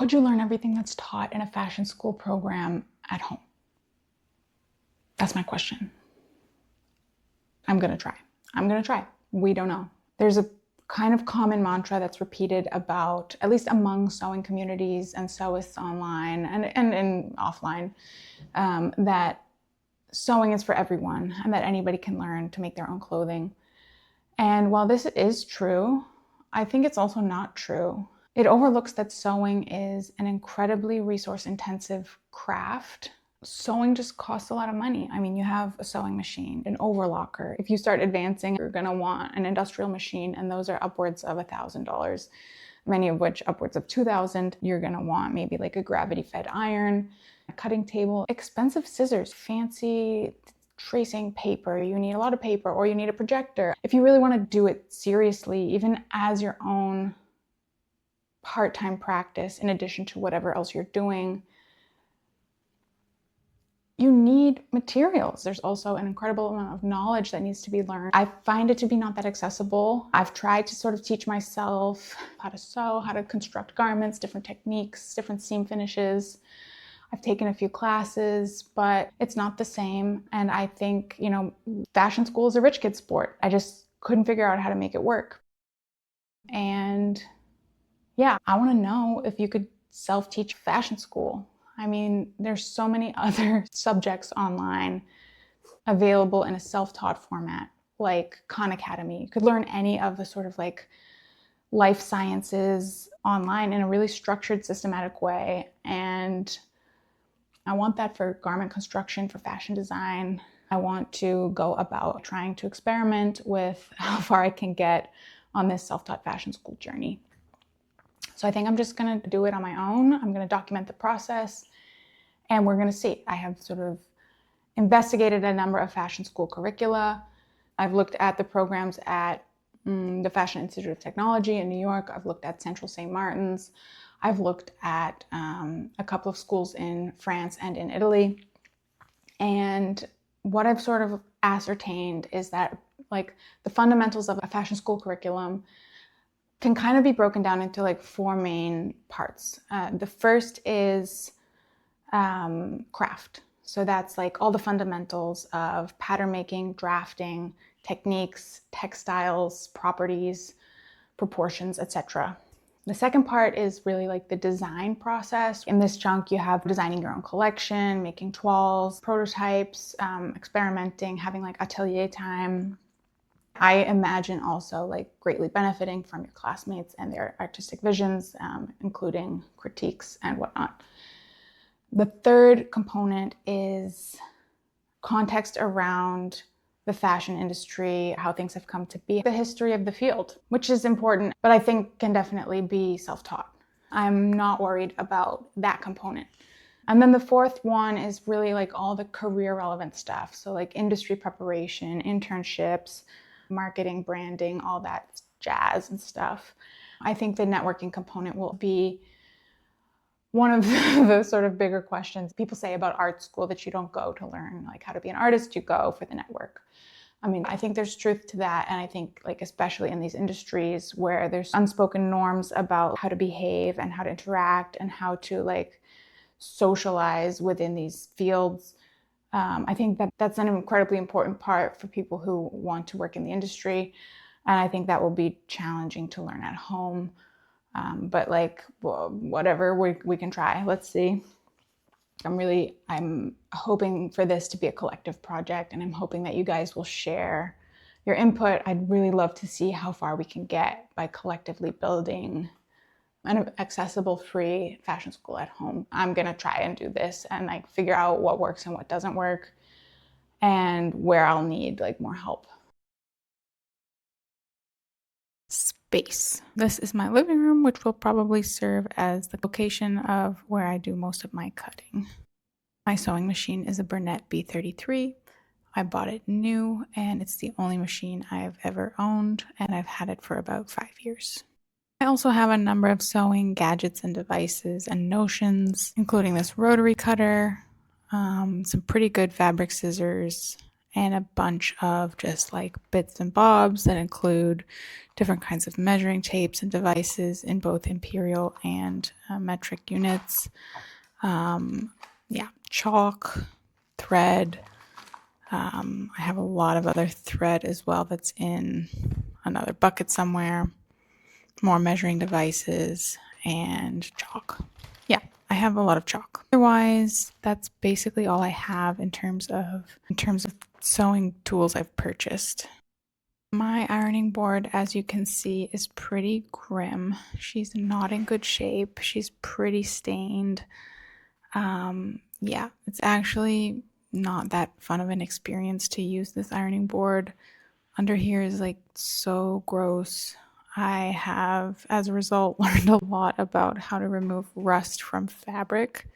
Could you learn everything that's taught in a fashion school program at home? That's my question. I'm gonna try. We don't know. There's a kind of common mantra that's repeated about, at least among sewing communities and sewists online and offline, that sewing is for everyone and that anybody can learn to make their own clothing. And while this is true, I think it's also not true. It overlooks that sewing is an incredibly resource-intensive craft. Sewing just costs a lot of money. I mean, you have a sewing machine, an overlocker. If you start advancing, you're gonna want an industrial machine, and those are upwards of $1,000, many of which upwards of $2,000. You're gonna want maybe like a gravity-fed iron, a cutting table, expensive scissors, fancy tracing paper. You need a lot of paper, or you need a projector. If you really wanna do it seriously, even as your own part-time practice, in addition to whatever else you're doing, you need materials. There's also an incredible amount of knowledge that needs to be learned. I find it to be not that accessible. I've tried to sort of teach myself how to sew, how to construct garments, different techniques, different seam finishes. I've taken a few classes, but it's not the same. And I think, fashion school is a rich kid sport. I just couldn't figure out how to make it work. And yeah, I want to know if you could self-teach fashion school. I mean, there's so many other subjects online available in a self-taught format, like Khan Academy. You could learn any of the sort of like life sciences online in a really structured, systematic way. And I want that for garment construction, for fashion design. I want to go about trying to experiment with how far I can get on this self-taught fashion school journey. So I think I'm just gonna do it on my own. I'm gonna document the process, and we're gonna see. I have sort of investigated a number of fashion school curricula. I've looked at the programs at the Fashion Institute of Technology in New York. I've looked at Central St. Martin's. I've looked at a couple of schools in France and in Italy. And what I've sort of ascertained is that like the fundamentals of a fashion school curriculum can kind of be broken down into like four main parts. The first is craft. So that's like all the fundamentals of pattern making, drafting, techniques, textiles, properties, proportions, etc. The second part is really like the design process. In this chunk, you have designing your own collection, making toiles, prototypes, experimenting, having like atelier time. I imagine also like greatly benefiting from your classmates and their artistic visions, including critiques and whatnot. The third component is context around the fashion industry, how things have come to be, the history of the field, which is important, but I think can definitely be self-taught. I'm not worried about that component. And then the fourth one is really like all the career relevant stuff. So like industry preparation, internships, marketing, branding, all that jazz and stuff. I think the networking component will be one of the sort of bigger questions people say about art school that you don't go to learn like how to be an artist, you go for the network. I mean, I think there's truth to that. And I think like, especially in these industries where there's unspoken norms about how to behave and how to interact and how to like socialize within these fields. I think that that's an incredibly important part for people who want to work in the industry. And I think that will be challenging to learn at home. But like, whatever, we can try. Let's see. I'm hoping for this to be a collective project, and I'm hoping that you guys will share your input. I'd really love to see how far we can get by collectively building an accessible, free fashion school at home. I'm gonna try and do this and like figure out what works and what doesn't work and where I'll need like more help. Space. This is my living room, which will probably serve as the location of where I do most of my cutting. My sewing machine is a Bernette B33. I bought it new, and it's the only machine I've ever owned, and I've had it for about 5 years. I also have a number of sewing gadgets and devices and notions, including this rotary cutter, some pretty good fabric scissors, and a bunch of just like bits and bobs that include different kinds of measuring tapes and devices in both imperial and metric units. Chalk, thread. I have a lot of other thread as well that's in another bucket somewhere. More measuring devices and chalk. Yeah, I have a lot of chalk. Otherwise, that's basically all I have in terms of sewing tools I've purchased. My ironing board, as you can see, is pretty grim. She's not in good shape. She's pretty stained. It's actually not that fun of an experience to use this ironing board. Under here is like so gross. I have, as a result, learned a lot about how to remove rust from fabric.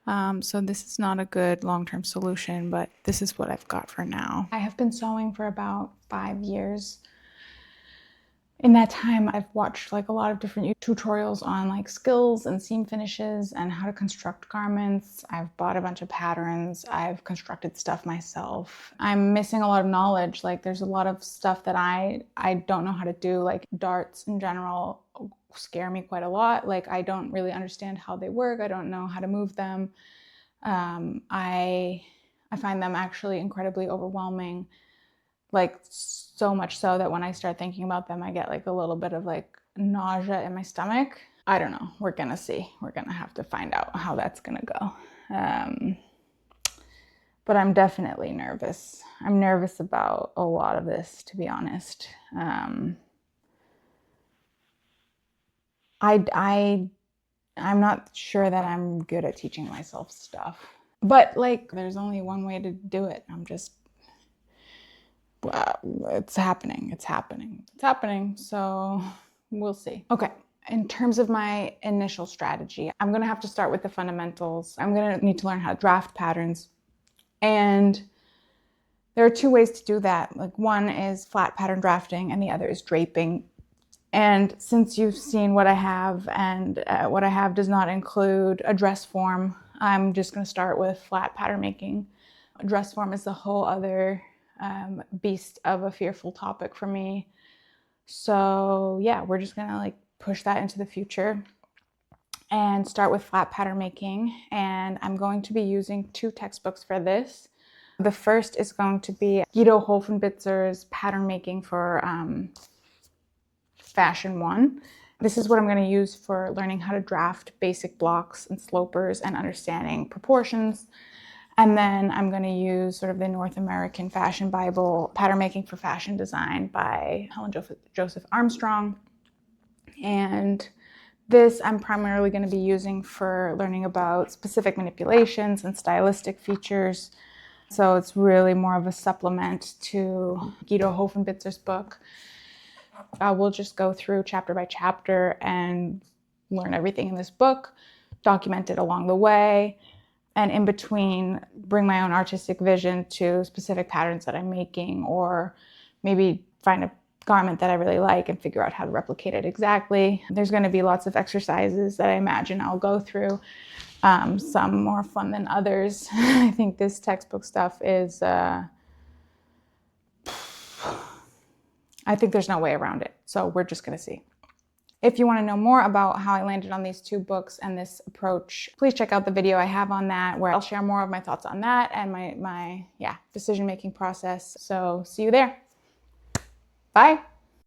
So this is not a good long-term solution, but this is what I've got for now. I have been sewing for about 5 years. In that time, I've watched like a lot of different tutorials on like skills and seam finishes and how to construct garments. I've bought a bunch of patterns. I've constructed stuff myself. I'm missing a lot of knowledge. Like there's a lot of stuff that I don't know how to do. Like darts in general scare me quite a lot. Like I don't really understand how they work. I don't know how to move them. I find them actually incredibly overwhelming. Like so much so that when I start thinking about them, I get like a little bit of like nausea in my stomach. I don't know. We're gonna see. We're gonna have to find out how that's gonna go. But I'm definitely nervous. I'm nervous about a lot of this, to be honest. I'm not sure that I'm good at teaching myself stuff. But like, there's only one way to do it. It's happening. So we'll see. Okay. In terms of my initial strategy, I'm going to have to start with the fundamentals. I'm going to need to learn how to draft patterns. And there are 2 ways to do that. Like one is flat pattern drafting and the other is draping. And since you've seen what I have and what I have does not include a dress form, I'm just going to start with flat pattern making. A dress form is a whole other beast of a fearful topic for me. So yeah, we're just gonna like push that into the future and start with flat pattern making. And I'm going to be using 2 textbooks for this. The first is going to be Guido Hofenbitzer's Pattern Making for Fashion 1. This is what I'm going to use for learning how to draft basic blocks and slopers and understanding proportions. And then I'm going to use sort of the North American Fashion Bible, Pattern Making for Fashion Design by Helen Joseph Armstrong. And this I'm primarily going to be using for learning about specific manipulations and stylistic features. So it's really more of a supplement to Guido Hofenbitzer's book. We'll just go through chapter by chapter and learn everything in this book, document it along the way, and in between bring my own artistic vision to specific patterns that I'm making, or maybe find a garment that I really like and figure out how to replicate it exactly. There's going to be lots of exercises that I imagine I'll go through, some more fun than others. I think this textbook stuff is, I think there's no way around it. So we're just going to see. If you want to know more about how I landed on these 2 books and this approach, please check out the video I have on that, where I'll share more of my thoughts on that and my decision-making process. So see you there. Bye.